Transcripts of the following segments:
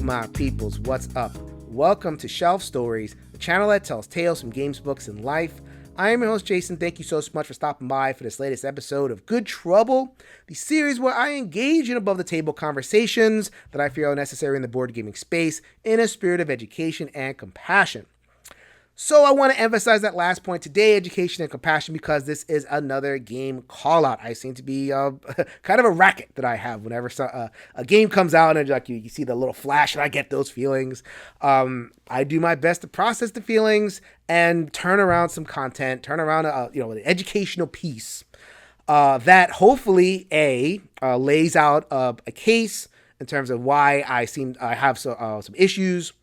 my peoples, what's up? Welcome to Shelf Stories, the channel that tells tales from games, books, and life. I am your host, Jason. Thank you so much for stopping by for this latest episode of Good Trouble, the series where I engage in above-the-table conversations that I feel are necessary in the board gaming space in a spirit of education and compassion. So I want to emphasize that last point today, education and compassion, because this is another game call-out. I seem to be kind of a racket that I have whenever a game comes out and like you see the little flash and I get those feelings. I do my best to process the feelings and turn around some content, turn around an educational piece that hopefully lays out a case in terms of why I have some issues.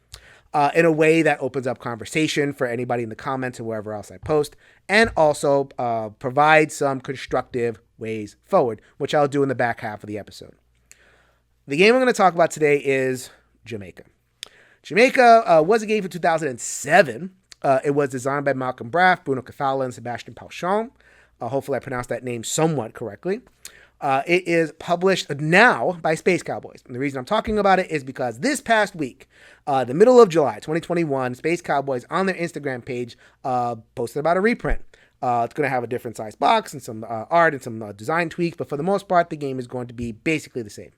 In a way that opens up conversation for anybody in the comments and wherever else I post, and also provide some constructive ways forward, which I'll do in the back half of the episode. The game I'm going to talk about today is Jamaica. Jamaica was a game from 2007. It was designed by Malcolm Braff, Bruno Cathala, and Sebastian Pauchon. Hopefully I pronounced that name somewhat correctly. It is published now by Space Cowboys. And the reason I'm talking about it is because this past week, the middle of July 2021, Space Cowboys on their Instagram page posted about a reprint. It's going to have a different size box and some art and some design tweaks, but for the most part, the game is going to be basically the same.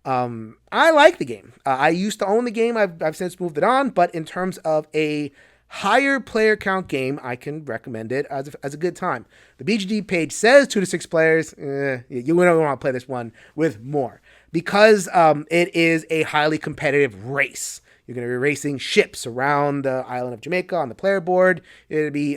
I like the game. I used to own the game. I've since moved it on, but in terms of a higher player count game, I can recommend it as a good time. The BGG page says 2 to 6 players. You wouldn't want to play this one with more because it is a highly competitive race. You're going to be racing ships around the island of Jamaica on the player board. It'll be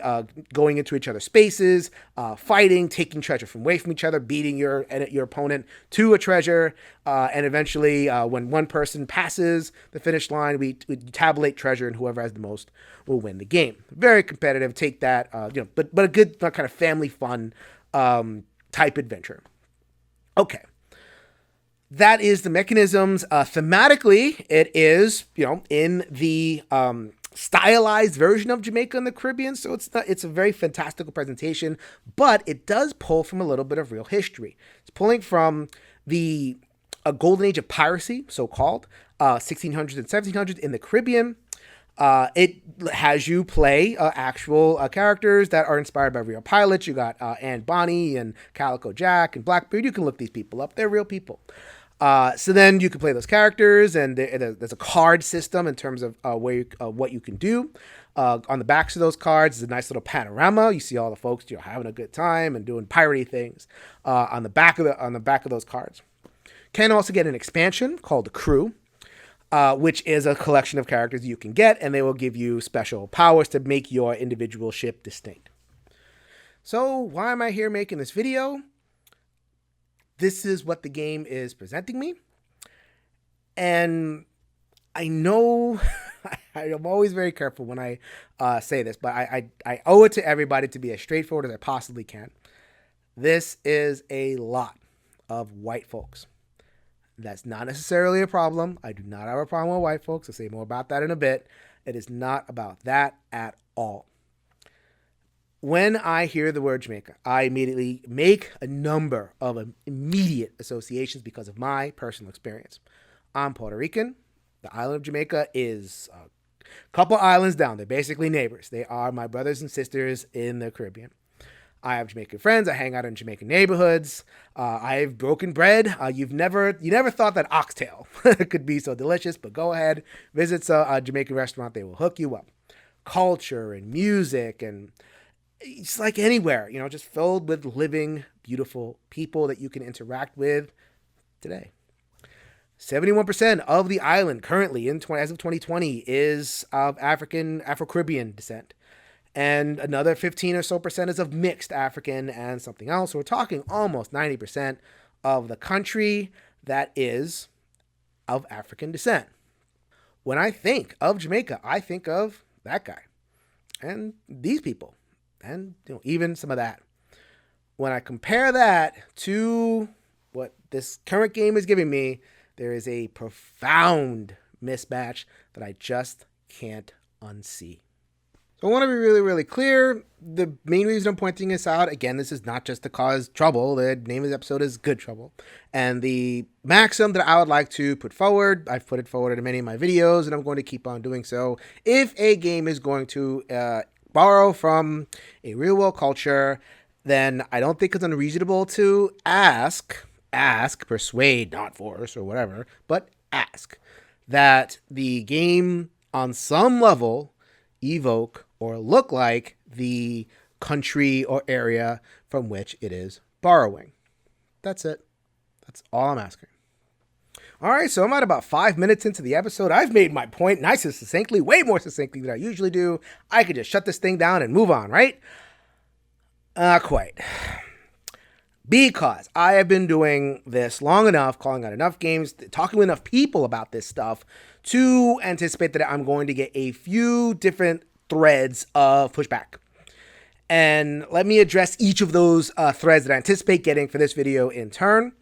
going into each other's spaces, fighting, taking treasure from away from each other, beating your opponent to a treasure, and eventually, when one person passes the finish line, we tabulate treasure, and whoever has the most will win the game. Very competitive. Take that, but a good kind of family fun type adventure. Okay. That is the mechanisms. Thematically, it is, in the stylized version of Jamaica and the Caribbean. So it's a very fantastical presentation, but it does pull from a little bit of real history. It's pulling from the golden age of piracy, so-called, 1600s and 1700s in the Caribbean. It has you play actual characters that are inspired by real pilots. You got Anne Bonny and Calico Jack and Blackbeard. You can look these people up. They're real people. So then you can play those characters, and there's a card system in terms of what you can do. On the backs of those cards is a nice little panorama. You see all the folks having a good time and doing piratey things on the back of those cards. Can also get an expansion called the Crew, which is a collection of characters you can get, and they will give you special powers to make your individual ship distinct. So why am I here making this video? This is what the game is presenting me. And I know I'm always very careful when I say this, but I owe it to everybody to be as straightforward as I possibly can. This is a lot of white folks. That's not necessarily a problem. I do not have a problem with white folks. I'll say more about that in a bit. It is not about that at all. When I hear the word Jamaica, I immediately make a number of immediate associations because of my personal experience. I'm Puerto Rican. The island of Jamaica is a couple islands down. They're basically neighbors. They are my brothers and sisters in the Caribbean. I have Jamaican friends. I hang out in Jamaican neighborhoods. I've broken bread. You never thought that oxtail could be so delicious, but go ahead, visit a Jamaican restaurant. They will hook you up. Culture and music, and it's like anywhere, just filled with living, beautiful people that you can interact with today. 71% of the island currently as of 2020 is of Afro-Caribbean descent. And another 15 or so percent is of mixed African and something else. So we're talking almost 90% of the country that is of African descent. When I think of Jamaica, I think of that guy and these people and even some of that. When I compare that to what this current game is giving me, there is a profound mismatch that I just can't unsee. I want to be really, really clear. The main reason I'm pointing this out, again, this is not just to cause trouble. The name of the episode is Good Trouble. And the maxim that I would like to put forward, I've put it forward in many of my videos, and I'm going to keep on doing so. If a game is going to borrow from a real world culture, then I don't think it's unreasonable to ask, persuade, not force or whatever, but ask that the game on some level evoke or look like the country or area from which it is borrowing. That's it. That's all I'm asking. All right, so I'm at about 5 minutes into the episode. I've made my point nice and succinctly, way more succinctly than I usually do. I could just shut this thing down and move on, right? Not quite. Because I have been doing this long enough, calling out enough games, talking with enough people about this stuff to anticipate that I'm going to get a few different threads of pushback. And let me address each of those threads that I anticipate getting for this video in turn.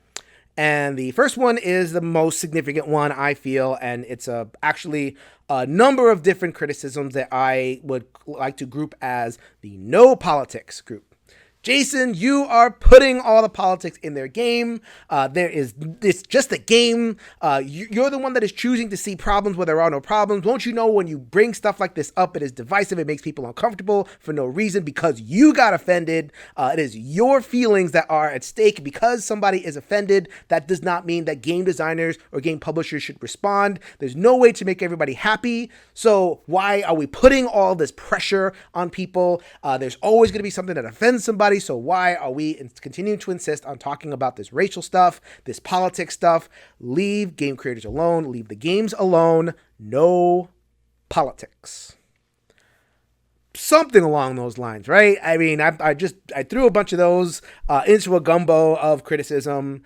And the first one is the most significant one, I feel, and it's actually a number of different criticisms that I would like to group as the no politics group. Jason, you are putting all the politics in their game. It's just a game. You're the one that is choosing to see problems where there are no problems. Won't you know when you bring stuff like this up, it is divisive. It makes people uncomfortable for no reason because you got offended. It is your feelings that are at stake. Because somebody is offended, that does not mean that game designers or game publishers should respond. There's no way to make everybody happy. So why are we putting all this pressure on people? There's always going to be something that offends somebody. So why are we continuing to insist on talking about this racial stuff, this politics stuff? Leave game creators alone. Leave the games alone. No politics. Something along those lines, right? I mean, I threw a bunch of those into a gumbo of criticism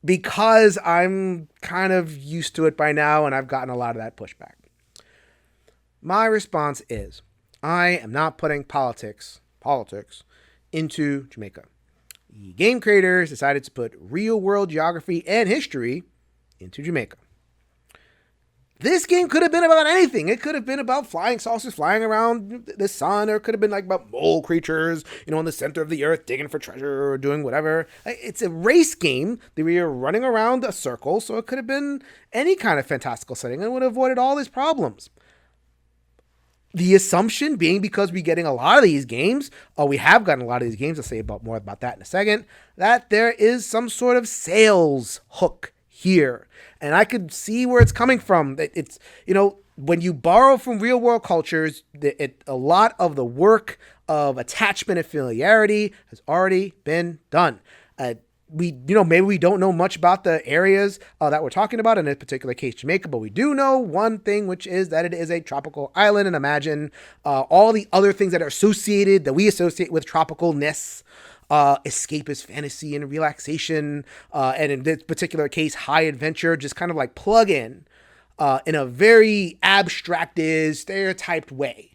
because I'm kind of used to it by now and I've gotten a lot of that pushback. My response is, I am not putting politics into Jamaica. The game creators decided to put real world geography and history into Jamaica. This game could have been about anything. It could have been about flying saucers flying around the sun, or it could have been like about mole creatures, in the center of the earth digging for treasure or doing whatever. It's a race game that we are running around a circle, so it could have been any kind of fantastical setting and would have avoided all these problems. The assumption being, because we're getting a lot of these games, or we have gotten a lot of these games, I'll say more about that in a second, that there is some sort of sales hook here. And I could see where it's coming from. It's, when you borrow from real world cultures, a lot of the work of attachment and familiarity has already been done. Maybe we don't know much about the areas that we're talking about, in this particular case, Jamaica, but we do know one thing, which is that it is a tropical island, and imagine all the other things that we associate with tropicalness, escapist fantasy and relaxation, and in this particular case, high adventure, just kind of like plug in a very abstracted, stereotyped way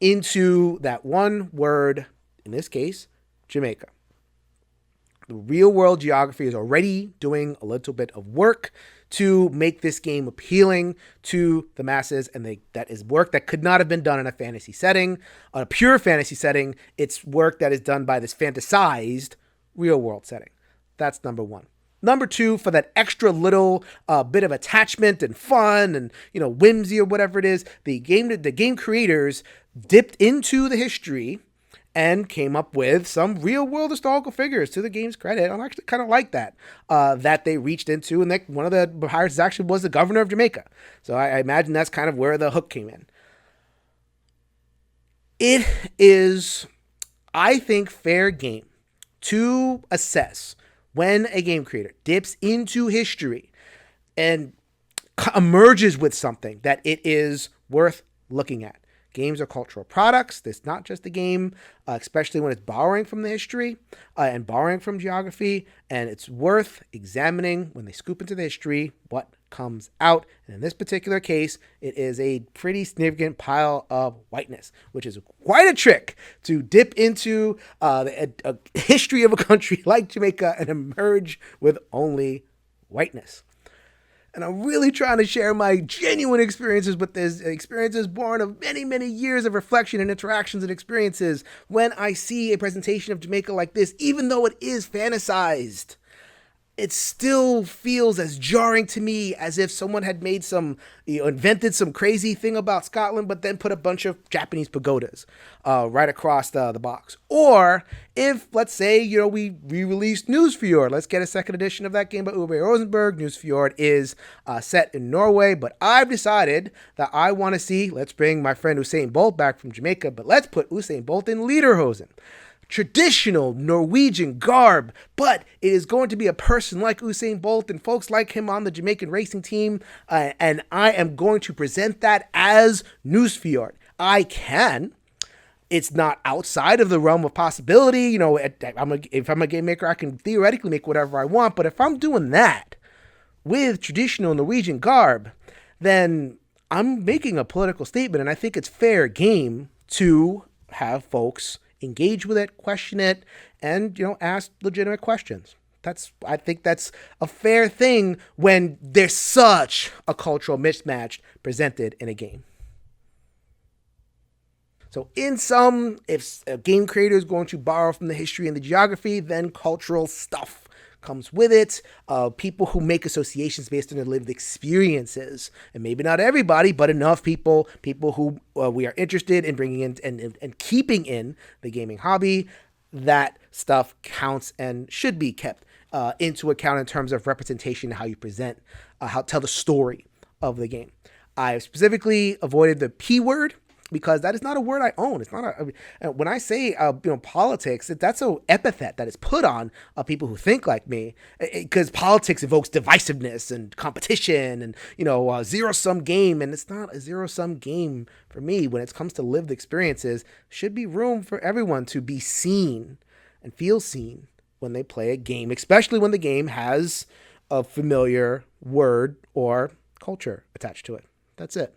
into that one word, in this case, Jamaica. The real world geography is already doing a little bit of work to make this game appealing to the masses, and that is work that could not have been done in a fantasy setting, a pure fantasy setting. It's work that is done by this fantasized real world setting. That's number one. Number two, for that extra little bit of attachment and fun and whimsy or whatever it is, the game creators dipped into the history and came up with some real-world historical figures. To the game's credit, I'm actually kind of like that they reached into, and one of the hires actually was the governor of Jamaica. So I imagine that's kind of where the hook came in. It is, I think, fair game to assess when a game creator dips into history and emerges with something that it is worth looking at. Games are cultural products. It's not just a game, especially when it's borrowing from the history and borrowing from geography. And it's worth examining when they scoop into the history what comes out. And in this particular case, it is a pretty significant pile of whiteness, which is quite a trick to dip into a history of a country like Jamaica and emerge with only whiteness. And I'm really trying to share my genuine experiences with this, experiences born of many, many years of reflection and interactions and experiences when I see a presentation of Jamaica like this, even though it is fantasized. It still feels as jarring to me as if someone had made invented some crazy thing about Scotland, but then put a bunch of Japanese pagodas right across the box. Or if, let's say, we re-released Newsfjord. Let's get a second edition of that game by Uwe Rosenberg. Newsfjord is set in Norway, but I've decided that I want to see, let's bring my friend Usain Bolt back from Jamaica, but let's put Usain Bolt in Lederhosen. Traditional Norwegian garb, but it is going to be a person like Usain Bolt and folks like him on the Jamaican racing team, and I am going to present that as Newsfjord. It's not outside of the realm of possibility. If I'm a game maker, I can theoretically make whatever I want, but if I'm doing that with traditional Norwegian garb, then I'm making a political statement, and I think it's fair game to have folks engage with it, question it, and ask legitimate questions. I think that's a fair thing when there's such a cultural mismatch presented in a game. So in sum, if a game creator is going to borrow from the history and the geography, then cultural stuff comes with it. People who make associations based on their lived experiences, and maybe not everybody, but enough people who we are interested in bringing in and keeping in the gaming hobby. That stuff counts and should be kept into account in terms of representation and how you present, how tell the story of the game. I specifically avoided the P word, because that is not a word I own. It's not when I say, politics, that's an epithet that is put on people who think like me, because politics evokes divisiveness and competition and, zero-sum game. And it's not a zero-sum game for me. When it comes to lived experiences, should be room for everyone to be seen and feel seen when they play a game, especially when the game has a familiar word or culture attached to it. That's it.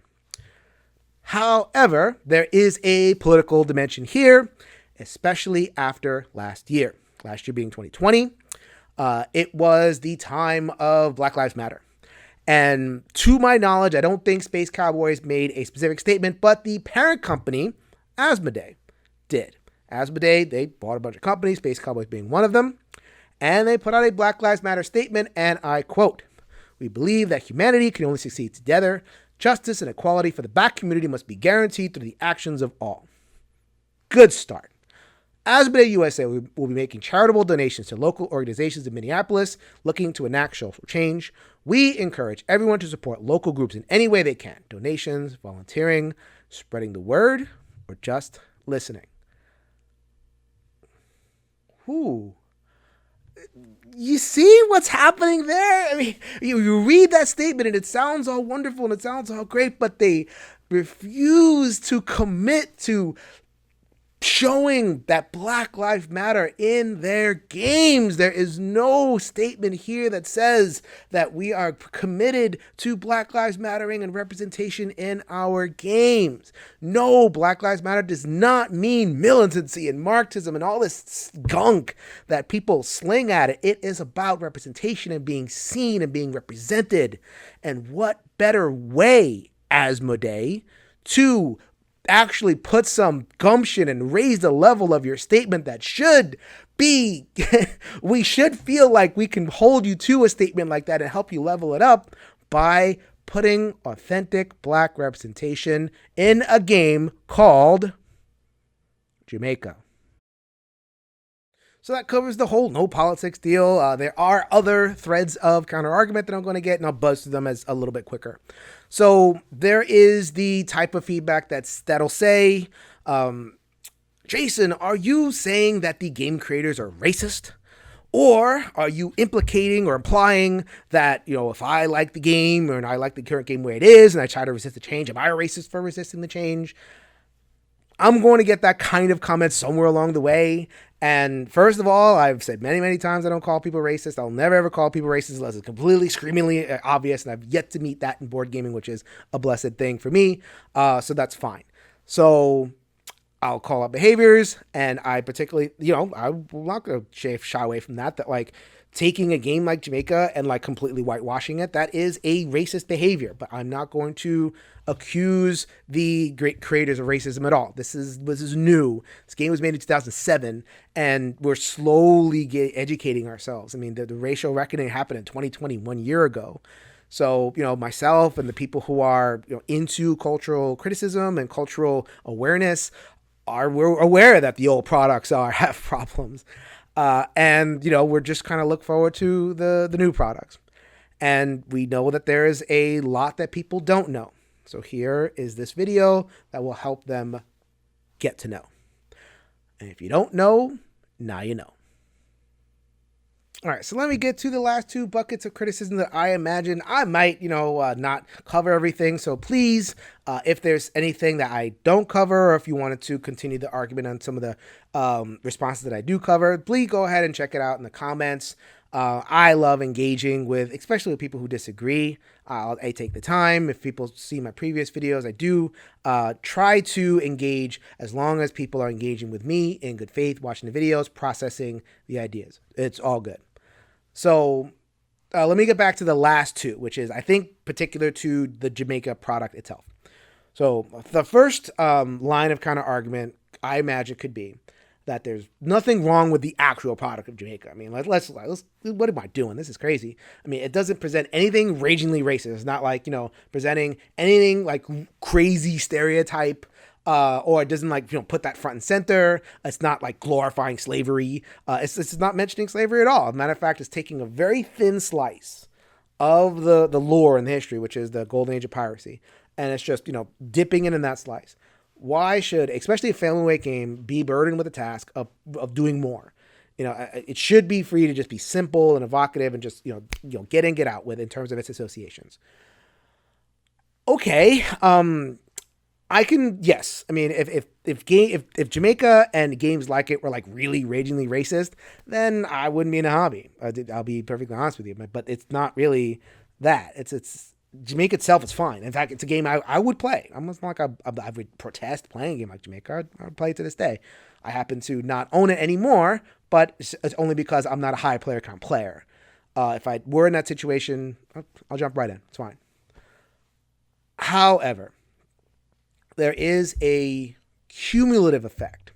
However, there is a political dimension here, especially after last year being 2020. It was the time of Black Lives Matter. And to my knowledge, I don't think Space Cowboys made a specific statement, but the parent company, Asmodee, did. Asmodee, they bought a bunch of companies, Space Cowboys being one of them, and they put out a Black Lives Matter statement, and I quote, "We believe that humanity can only succeed together. Justice and equality for the Black community must be guaranteed through the actions of all." Good start. Asmodee USA will be making charitable donations to local organizations in Minneapolis looking to enact social change. We encourage everyone to support local groups in any way they can. Donations, volunteering, spreading the word, or just listening. Ooh. You see what's happening there? I mean, you read that statement and it sounds all wonderful and it sounds all great, but they refuse to commit to showing that Black Lives Matter in their games. There is no statement here that says that we are committed to Black Lives Mattering and representation in our games. No, Black Lives Matter does not mean militancy and Marxism and all this gunk that people sling at it. It is about representation and being seen and being represented. And what better way, Asmodee, to actually put some gumption and raise the level of your statement that should be, we should feel like we can hold you to a statement like that and help you level it up by putting authentic Black representation in a game called Jamaica. So that covers the whole no politics deal. There are other threads of counter-argument that I'm going to get, and I'll buzz through them as a little bit quicker. So there is the type of feedback that'll say, Jason, are you saying that the game creators are racist? Or are you implicating or implying that, if I like the game and I like the current game where it is and I try to resist the change, am I a racist for resisting the change? I'm going to get that kind of comment somewhere along the way. And first of all, I've said many, many times I don't call people racist. I'll never ever call people racist unless it's completely screamingly obvious. And I've yet to meet that in board gaming, which is a blessed thing for me. So that's fine. So I'll call out behaviors. And I particularly, I'm not going to shy away from that like taking a game like Jamaica and like completely whitewashing it, that is a racist behavior. But I'm not going to accuse the great creators of racism at all. This is new. This game was made in 2007, and we're slowly educating ourselves. I mean, the racial reckoning happened in 2020, 1 year ago. So, myself and the people who are into cultural criticism and cultural awareness we're aware that the old products have problems. And we're just kind of look forward to the new products. And we know that there is a lot that people don't know. So here is this video that will help them get to know. And if you don't know, now you know. All right, so let me get to the last two buckets of criticism that I imagine I might, not cover everything. So please, if there's anything that I don't cover, or if you wanted to continue the argument on some of the responses that I do cover, please go ahead and check it out in the comments. I love engaging with, especially with people who disagree. I take the time. If people see my previous videos, I do try to engage as long as people are engaging with me in good faith, watching the videos, processing the ideas. It's all good. So let me get back to the last two, which is, I think, particular to the Jamaica product itself. So the first line of kind of argument I imagine could be that there's nothing wrong with the actual product of Jamaica. I mean, let's what am I doing? This is crazy. I mean, it doesn't present anything ragingly racist. It's not like, presenting anything like crazy stereotype, or it doesn't like, put that front and center. It's not like glorifying slavery. It's not mentioning slavery at all. As a matter of fact, it's taking a very thin slice of the lore and the history, which is the golden age of piracy. And it's just, dipping in that slice. Why should, especially a family weight game, be burdened with the task of doing more? It should be free to just be simple and evocative and just, get in, get out with in terms of its associations. Okay. I can, yes. I mean, if Jamaica and games like it were like really ragingly racist, then I wouldn't be in a hobby. I'll be perfectly honest with you, but it's not really that. It's Jamaica itself is fine. In fact, it's a game I would play. Almost like I would protest playing a game like Jamaica. I would play it to this day. I happen to not own it anymore, but it's only because I'm not a high player count player. If I were in that situation, I'll jump right in. It's fine. However, there is a cumulative effect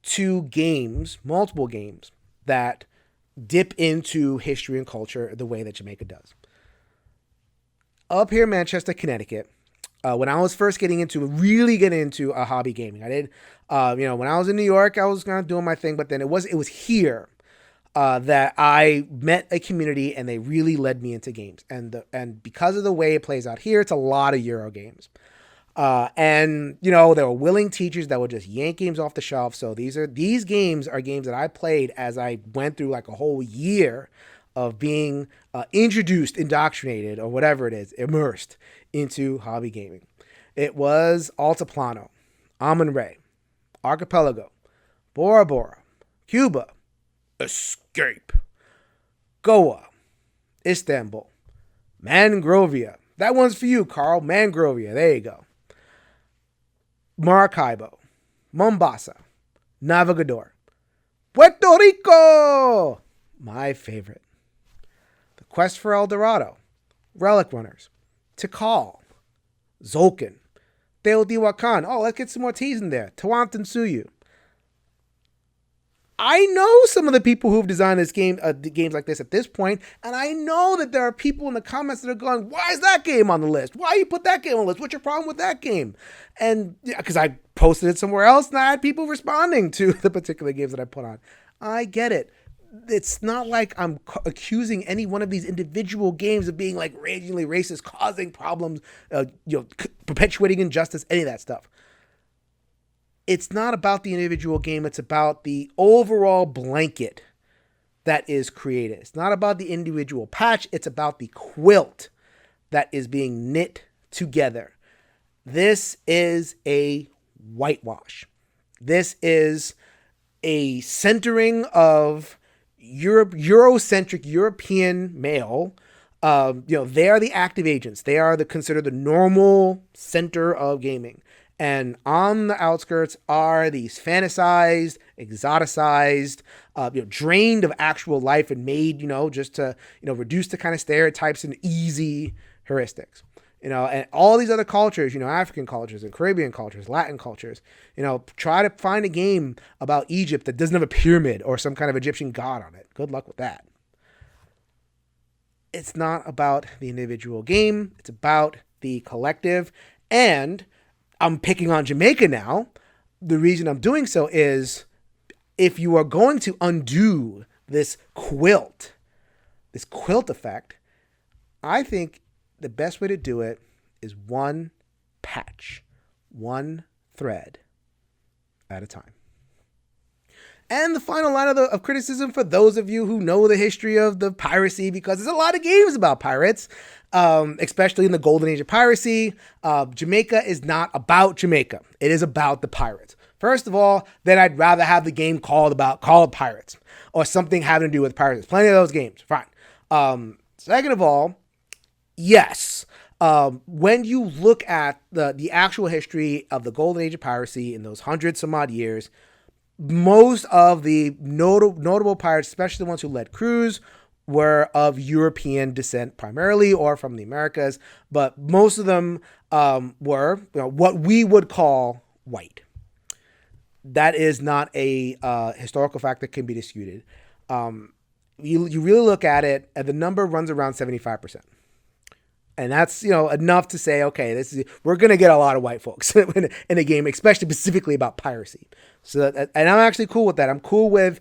to games, multiple games, that dip into history and culture the way that Jamaica does. Up here in Manchester, Connecticut, when I was first getting into a hobby gaming, I did, when I was in New York, I was kind of doing my thing, but then it was here that I met a community and they really led me into games. And because of the way it plays out here, it's a lot of Euro games. And there were willing teachers that would just yank games off the shelf. So these games are games that I played as I went through like a whole year of being introduced, indoctrinated, or whatever it is, immersed into hobby gaming. It was Altiplano, Amun-Re, Archipelago, Bora Bora, Cuba, Escape, Goa, Istanbul, Mangrovia. That one's for you, Carl. Mangrovia. There you go. Maracaibo, Mombasa, Navegador, Puerto Rico, my favorite. The Quest for El Dorado, Relic Runners, Tikal, Zolkin, Teotihuacan. Oh, let's get some more T's in there. Tawantinsuyu. I know some of the people who've designed this game, games like this at this point, and I know that there are people in the comments that are going, why is that game on the list? Why you put that game on the list? What's your problem with that game? And because I posted it somewhere else and I had people responding to the particular games that I put on. I get it. It's not like I'm accusing any one of these individual games of being like ragingly racist, causing problems, perpetuating injustice, any of that stuff. It's not about the individual game. It's about the overall blanket that is created. It's not about the individual patch. It's about the quilt that is being knit together. This is a whitewash. This is a centering of Eurocentric European male. They are the active agents. They are considered the normal center of gaming. And on the outskirts are these fantasized, exoticized, drained of actual life and made, just to, reduce the kind of stereotypes and easy heuristics. And all these other cultures, African cultures and Caribbean cultures, Latin cultures, try to find a game about Egypt that doesn't have a pyramid or some kind of Egyptian god on it. Good luck with that. It's not about the individual game. It's about the collective. And I'm picking on Jamaica now. The reason I'm doing so is if you are going to undo this quilt effect, I think the best way to do it is one patch, one thread at a time. And the final line of criticism for those of you who know the history of the piracy, because there's a lot of games about pirates, especially in the golden age of piracy. Jamaica is not about Jamaica. It is about the pirates. First of all, then I'd rather have the game called Pirates or something having to do with pirates. Plenty of those games. Fine. Second of all, yes. When you look at the actual history of the golden age of piracy in those 100 some odd years, most of the notable pirates, especially the ones who led crews, were of European descent primarily or from the Americas, but most of them were what we would call white. That is not a historical fact that can be disputed. You really look at it, and the number runs around 75%. And that's, enough to say, okay, we're going to get a lot of white folks in a game, especially specifically about piracy. And I'm actually cool with that. I'm cool with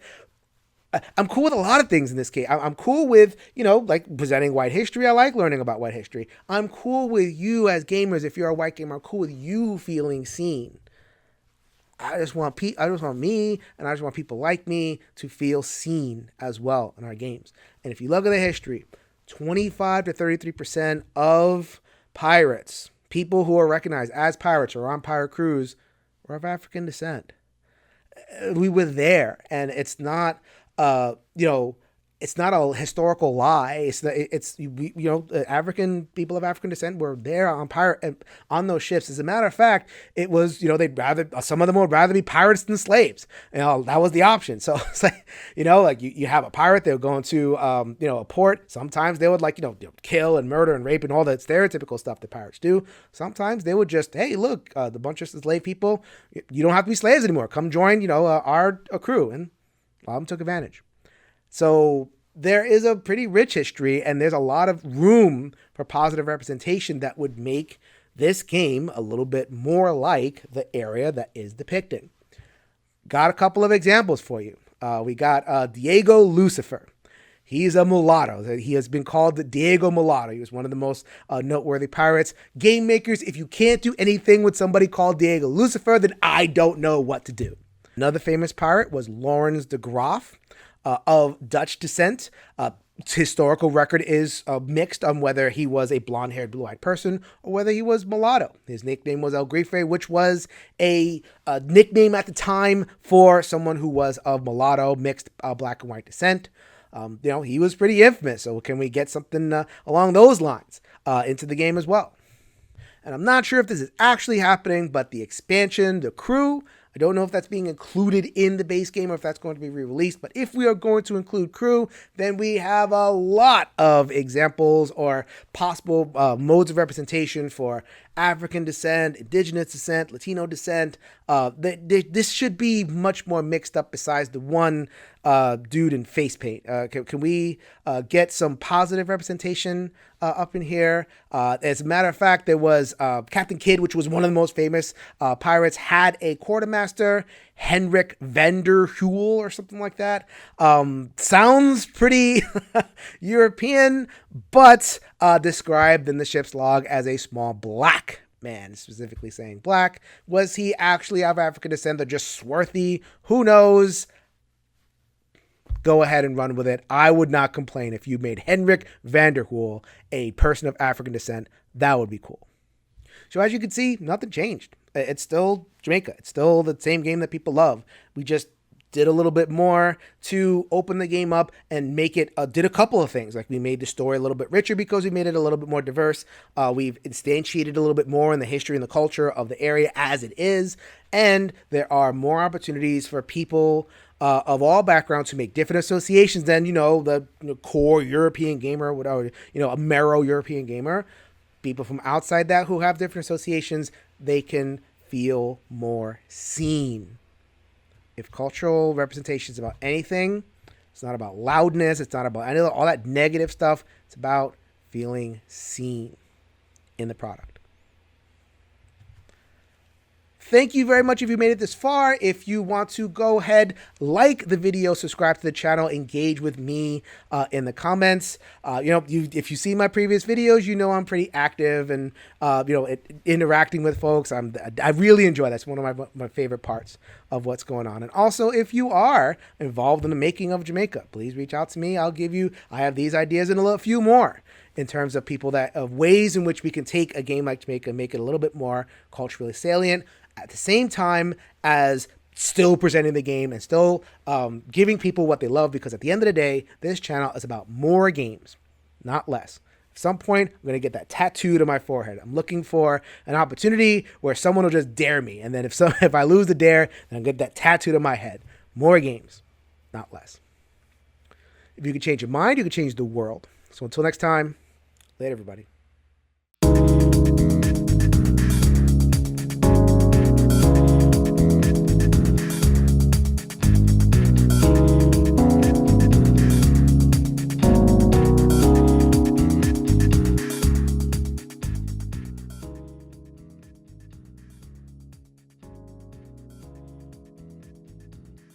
a lot of things in this case. I'm cool with, like presenting white history. I like learning about white history. I'm cool with you as gamers. If you're a white gamer, I'm cool with you feeling seen. I just want me, and I just want people like me to feel seen as well in our games. And if you look at the history, 25 to 33% of pirates, people who are recognized as pirates or on pirate crews, were of African descent. We were there, and it's not, it's not a historical lie. African people of African descent were there on those ships. As a matter of fact, it was, some of them would rather be pirates than slaves. That was the option. So it's like, you have a pirate, they're going to, a port. Sometimes they would kill and murder and rape and all that stereotypical stuff that pirates do. Sometimes they would just, hey, look, the bunch of slave people, you don't have to be slaves anymore. Come join, our crew. And a lot of them took advantage. So there is a pretty rich history, and there's a lot of room for positive representation that would make this game a little bit more like the area that is depicted. Got a couple of examples for you. We got Diego Lucifer. He's a mulatto. He has been called the Diego Mulatto. He was one of the most noteworthy pirates. Game makers, if you can't do anything with somebody called Diego Lucifer, then I don't know what to do. Another famous pirate was Lawrence de Graaf. Of Dutch descent. Historical record is mixed on whether he was a blonde-haired, blue-eyed person or whether he was mulatto. His nickname was El Grife, which was a nickname at the time for someone who was of mulatto, mixed black and white descent. He was pretty infamous, so can we get something along those lines into the game as well? And I'm not sure if this is actually happening, but the expansion, the crew, I don't know if that's being included in the base game or if that's going to be re-released, but if we are going to include crew, then we have a lot of examples or possible modes of representation for African descent, indigenous descent, Latino descent. This should be much more mixed up besides the one dude in face paint. Can we get some positive representation up in here? As a matter of fact, there was Captain Kidd, which was one of the most famous pirates, had a quartermaster, Henrik van der Huel or something like that. Sounds pretty European, but described in the ship's log as a small black man, specifically saying black. Was he actually of African descent or just swarthy? Who knows? Go ahead and run with it. I would not complain if you made Henrik van der Huel a person of African descent. That would be cool. So as you can see, nothing changed. It's still Jamaica. It's still the same game that people love. We just did a little bit more to open the game up and make it, did a couple of things. Like we made the story a little bit richer because we made it a little bit more diverse. We've instantiated a little bit more in the history and the culture of the area as it is. And there are more opportunities for people of all backgrounds who make different associations than, the core European gamer, whatever, a marrow European gamer. People from outside that who have different associations, they can feel more seen. If cultural representation is about anything, it's not about loudness. It's not about any of all that negative stuff. It's about feeling seen in the product. Thank you very much if you made it this far. If you want to go ahead, like the video, subscribe to the channel, engage with me in the comments. If you see my previous videos, I'm pretty active and interacting with folks. I really enjoy that. It's one of my favorite parts of what's going on. And also, if you are involved in the making of Jamaica, please reach out to me. I have these ideas and a few more in terms of ways in which we can take a game like Jamaica and make it a little bit more culturally salient, at the same time as still presenting the game and still giving people what they love, because at the end of the day, this channel is about more games, not less. At some point, I'm going to get that tattooed on my forehead. I'm looking for an opportunity where someone will just dare me. And then if I lose the dare, then I'll get that tattooed on my head. More games, not less. If you can change your mind, you can change the world. So until next time, later, everybody.